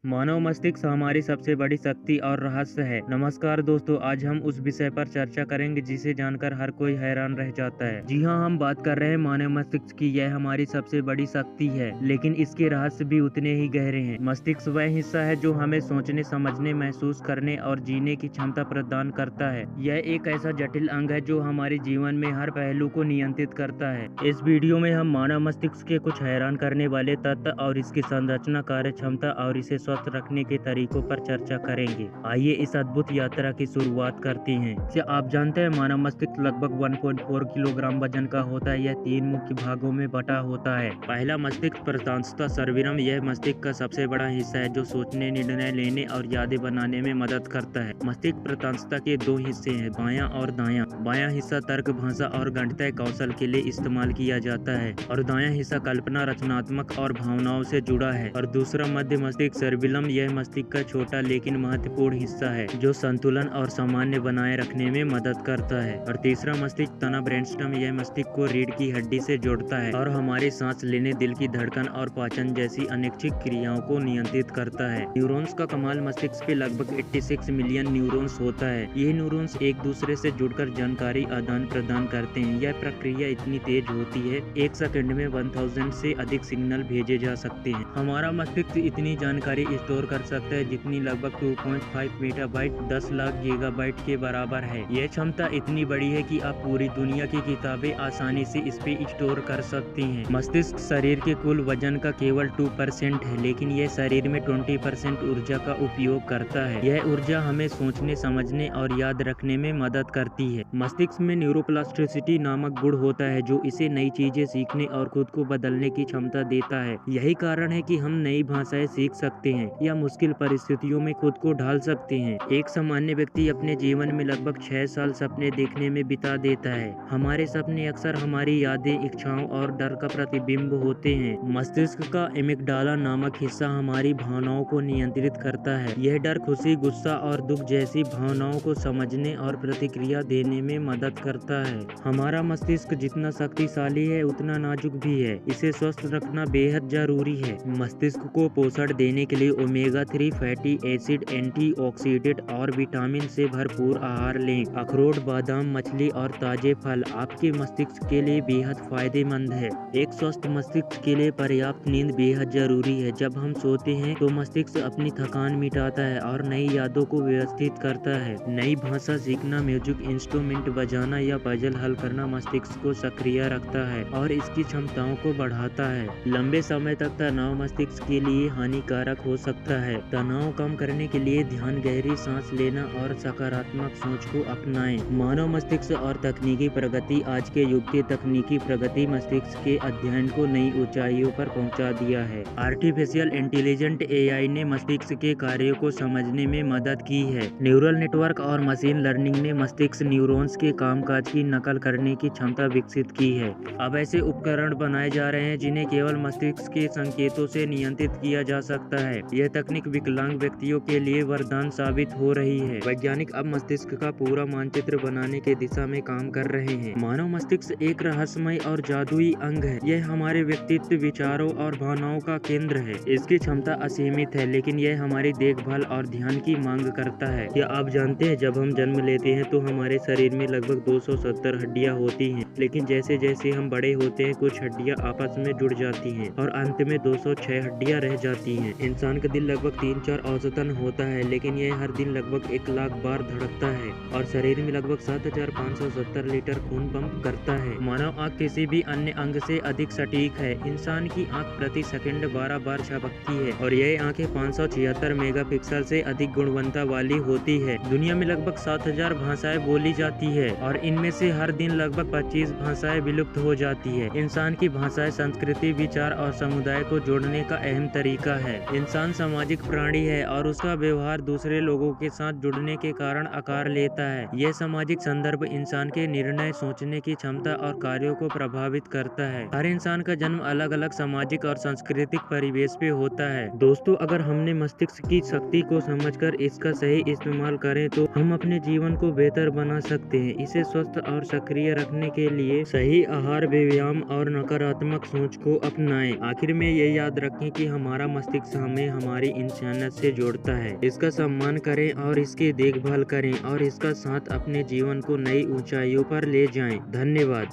मानव मस्तिष्क हमारी सबसे बड़ी शक्ति और रहस्य है। नमस्कार दोस्तों, आज हम उस विषय पर चर्चा करेंगे जिसे जानकर हर कोई हैरान रह जाता है। जी हाँ, हम बात कर रहे हैं मानव मस्तिष्क की। यह हमारी सबसे बड़ी शक्ति है, लेकिन इसके रहस्य भी उतने ही गहरे हैं। मस्तिष्क वह हिस्सा है जो हमें सोचने, समझने, महसूस करने और जीने की क्षमता प्रदान करता है। यह एक ऐसा जटिल अंग है जो हमारे जीवन में हर पहलू को नियंत्रित करता है। इस वीडियो में हम मानव मस्तिष्क के कुछ हैरान करने वाले तथ्य और इसकी संरचना, कार्य क्षमता और इसे स्वस्थ रखने के तरीकों पर चर्चा करेंगे। आइए इस अद्भुत यात्रा की शुरुआत करते हैं। क्या आप जानते हैं मानव मस्तिष्क लगभग 1.4 किलोग्राम वजन का होता है। यह 3 मुख्य भागों में बटा होता है। पहला, मस्तिष्क प्रशांतता सर्विरम। यह मस्तिष्क का सबसे बड़ा हिस्सा है जो सोचने, निर्णय लेने और यादें बनाने में मदद करता है। मस्तिष्क प्रशांतता के 2 हिस्से हैं, बायां और दायां। बायां हिस्सा तर्क, भाषा और गणितीय कौशल के लिए इस्तेमाल किया जाता है और दायां हिस्सा कल्पना, रचनात्मक और भावनाओं से जुड़ा है। और दूसरा मध्य मस्तिष्क सर्विलम, यह मस्तिष्क का छोटा लेकिन महत्वपूर्ण हिस्सा है जो संतुलन और सामान्य बनाए रखने में मदद करता है। और तीसरा मस्तिष्क तना ब्रेनस्टम, यह मस्तिष्क को रीढ़ की हड्डी से जोड़ता है और हमारे सांस लेने, दिल की धड़कन और पाचन जैसी अनैच्छिक क्रियाओं को नियंत्रित करता है। न्यूरॉन्स का कमाल, मस्तिष्क पे लगभग 86 मिलियन न्यूरॉन्स होता है। ये न्यूरॉन्स एक दूसरे से जुड़कर जानकारी आदान प्रदान करते हैं। यह प्रक्रिया इतनी तेज होती है, 1 सेकंड में 1000 से अधिक सिग्नल भेजे जा सकते हैं। हमारा मस्तिष्क इतनी जानकारी स्टोर कर सकता है जितनी लगभग 2.5 मेगाबाइट 10 लाख गीगाबाइट के बराबर है। यह क्षमता इतनी बड़ी है कि आप पूरी दुनिया की किताबें आसानी से इस पे स्टोर कर सकते हैं। मस्तिष्क शरीर के कुल वजन का केवल 2% है, लेकिन यह शरीर में 20% ऊर्जा का उपयोग करता है। यह ऊर्जा हमें सोचने, समझने और याद रखने में मदद करती है। मस्तिष्क में न्यूरोप्लास्टिसिटी नामक गुण होता है जो इसे नई चीजें सीखने और खुद को बदलने की क्षमता देता है। यही कारण है कि हम नई भाषाएं सीख सकते हैं या मुश्किल परिस्थितियों में खुद को ढाल सकते हैं। एक सामान्य व्यक्ति अपने जीवन में लगभग 6 साल सपने देखने में बिता देता है। हमारे सपने अक्सर हमारी यादें, इच्छाओं और डर का प्रतिबिंब होते हैं। मस्तिष्क का एमिग्डाला नामक हिस्सा हमारी भावनाओं को नियंत्रित करता है। यह डर, खुशी, गुस्सा और दुख जैसी भावनाओं को समझने और प्रतिक्रिया देने में मदद करता है। हमारा मस्तिष्क जितना शक्तिशाली है उतना नाजुक भी है। इसे स्वस्थ रखना बेहद जरूरी है। मस्तिष्क को पोषण देने के लिए ओमेगा 3 फैटी एसिड, एंटीऑक्सीडेंट और विटामिन से भरपूर आहार लें। अखरोट, बादाम, मछली और ताजे फल आपके मस्तिष्क के लिए बेहद फायदेमंद है। एक स्वस्थ मस्तिष्क के लिए पर्याप्त नींद बेहद जरूरी है। जब हम सोते हैं तो मस्तिष्क अपनी थकान मिटाता है और नई यादों को व्यवस्थित करता है। नई भाषा सीखना, म्यूजिक इंस्ट्रूमेंट बजाना या पजल हल करना मस्तिष्क को सक्रिय रखता है और इसकी क्षमताओं को बढ़ाता है। लंबे समय तक तनाव मस्तिष्क के लिए हानिकारक हो सकता है। तनाव कम करने के लिए ध्यान, गहरी सांस लेना और सकारात्मक सोच को अपनाएं। मानव मस्तिष्क और तकनीकी प्रगति। आज के युग की तकनीकी प्रगति मस्तिष्क के अध्ययन को नई ऊंचाइयों पर पहुंचा दिया है। आर्टिफिशियल इंटेलिजेंट AI ने मस्तिष्क के कार्यों को समझने में मदद की है। न्यूरल नेटवर्क और मशीन लर्निंग ने मस्तिष्क न्यूरॉन्स के कामकाज की नकल करने की क्षमता विकसित की है। अब ऐसे उपकरण बनाए जा रहे हैं जिन्हें केवल मस्तिष्क के संकेतों से नियंत्रित किया जा सकता है। यह तकनीक विकलांग व्यक्तियों के लिए वरदान साबित हो रही है। वैज्ञानिक अब मस्तिष्क का पूरा मानचित्र बनाने के दिशा में काम कर रहे हैं। मानव मस्तिष्क एक रहस्यमय और जादुई अंग है। यह हमारे व्यक्तित्व, विचारों और भावनाओं का केंद्र है। इसकी क्षमता असीमित है, लेकिन यह हमारी देखभाल और ध्यान की मांग करता है। क्या आप जानते हैं, जब हम जन्म लेते हैं तो हमारे शरीर में लगभग 270 हड्डियां होती हैं, लेकिन जैसे जैसे हम बड़े होते हैं कुछ हड्डियां आपस में जुड़ जाती हैं और अंत में 206 हड्डियां रह जाती हैं। इंसान का दिल लगभग 3-4 औसतन होता है, लेकिन यह हर दिन लगभग 1 लाख बार धड़कता है और शरीर में लगभग 7570 लीटर खून पंप करता है। मानव आँख किसी भी अन्य अंग से अधिक सटीक है। इंसान की आँख प्रति सेकंड 12 बार झपकती है और यह आँखें 576 मेगापिक्सल से अधिक गुणवत्ता वाली होती है। दुनिया में लगभग 7000 भाषाएं बोली जाती है और इनमें से हर दिन लगभग 25 भाषाएं विलुप्त हो जाती है। इंसान की भाषाएं संस्कृति, विचार और समुदाय को जोड़ने का अहम तरीका है। इंसान सामाजिक प्राणी है और उसका व्यवहार दूसरे लोगों के साथ जुड़ने के कारण आकार लेता है। यह सामाजिक संदर्भ इंसान के निर्णय, सोचने की क्षमता और कार्यों को प्रभावित करता है। हर इंसान का जन्म अलग अलग सामाजिक और सांस्कृतिक परिवेश पे होता है। दोस्तों, अगर हमने मस्तिष्क की शक्ति को समझकर इसका सही इस्तेमाल करें तो हम अपने जीवन को बेहतर बना सकते हैं। इसे स्वस्थ और सक्रिय रखने के लिए सही आहार, व्यायाम और नकारात्मक सोच को अपनाएं। आखिर में ये याद रखें कि हमारा मस्तिष्क हमें हमारी इंसानियत से जोड़ता है। इसका सम्मान करें और इसकी देखभाल करें और इसका साथ अपने जीवन को नई ऊंचाइयों पर ले जाएं। धन्यवाद।